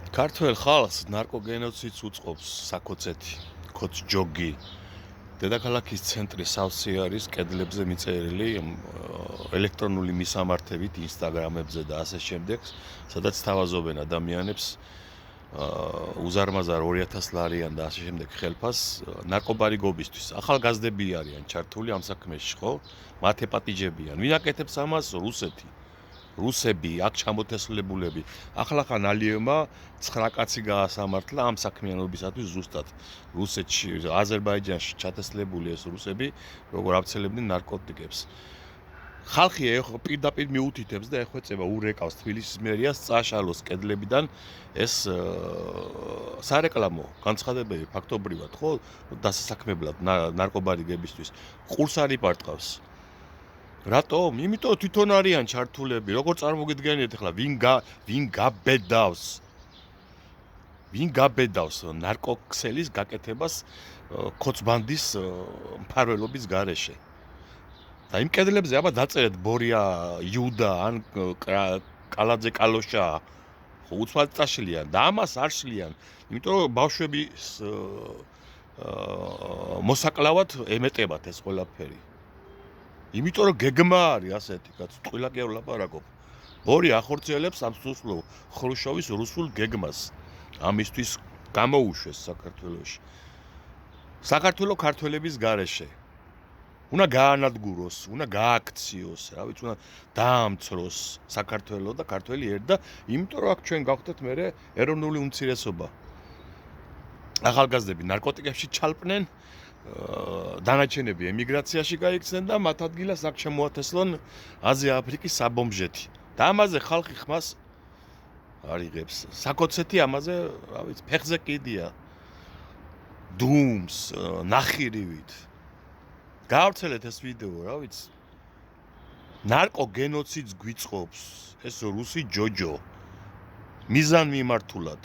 ქართველ ხალხს ნარკოგენოციდს უწყობს საკოცეთი, კოც-ჯოგი. დედაქალაქის ცენტრი სავსე არის კედლებზე მიწერილი ელექტრონული მისამართებით ინსტაგრამებზე და ასე შემდეგ, სადაც თავაზობენ ადამიანებს უზარმაზარ 2000 ლარიან და ასე შემდეგ ხელფას ნარკობარიგობისთვის. ახალგაზრდები არიან ჩართული ამ საქმეში, ხო? მათ ეპატიჟებიან. ვინ აკეთებს ამას? რუსები, აქ ჩამოთესლებულები. ახლა ალიევმა 9 კაცი გაასამართლა ამ საქმიანობისათვის ზუსტად. რუსეთში, აზერბაიჯანში ჩათესლებული ეს რუსები, როგორ აბცელებდნენ ნარკოტიკებს. ხალხი ეხო პირდაპირ მიუთითებს და ეხვეწება ურეკავს თბილისის მერიას წაშალოს კედლებიდან ეს სარეკლამო განცხადებები ფაქტობრივად, ხო, დასასაქმებლად ნარკობარიგებისთვის. ყურს არ იპარტყავს. რატომ? იმიტომ თვითონ არიან ჩართულები. როგორ წარმოგიდგენიათ ახლა ვინ გაბედავს ნარკოქსელის გაკეთებას კოცბანდის მფარველობის გარეშე. და იმ კედლებზე აბა დაწერეთ ბორია იუდა ან კალაძე კალოშა ხო უცბად წაშლიან და ამას არ შლიან. იმიტომ რომ ბავშვების მოსაკლავად ემეტებათ ეს ყველაფერი. იმიტომ რომ გეგმა არის ასეთი, კაც ტყილა კი არ ვლაპარაკობ. ბორი ახორციელებს ამ სუსლო ხრუშოვის რუსულ გეგმას. ამისთვის გამოუშვეს საქართველოში. საქართველო ქართველების გარეშე. უნდა გაანადგუროს, უნდა გააქციოს, რა ვიცი, უნდა დაამცროს საქართველო და ქართველი ერთ და იმიტომ რომ აქ ჩვენ გავხდეთ მე ეროვნული უმცირესობა. ახალგაზრდები ნარკოტიკებში ჩალპნენ, დანარჩენები ემიგრაციაში გაიქცნენ და მათ ადგილას აქ შემოათესლონ აზია-აფრიკის საბომჟეთი. და ამაზე ხალხი ხმას არ იღებს. საკოცეთი ამაზე, რა ვიცი, ფეხზე კიდია. დუმს, ნახირივით. გავრცელეთ ეს ვიდეო, რა ვიცი. ნარკოგენოციდს გვიწყობს ეს რუსი ჯოჯო. მიზანმიმართულად.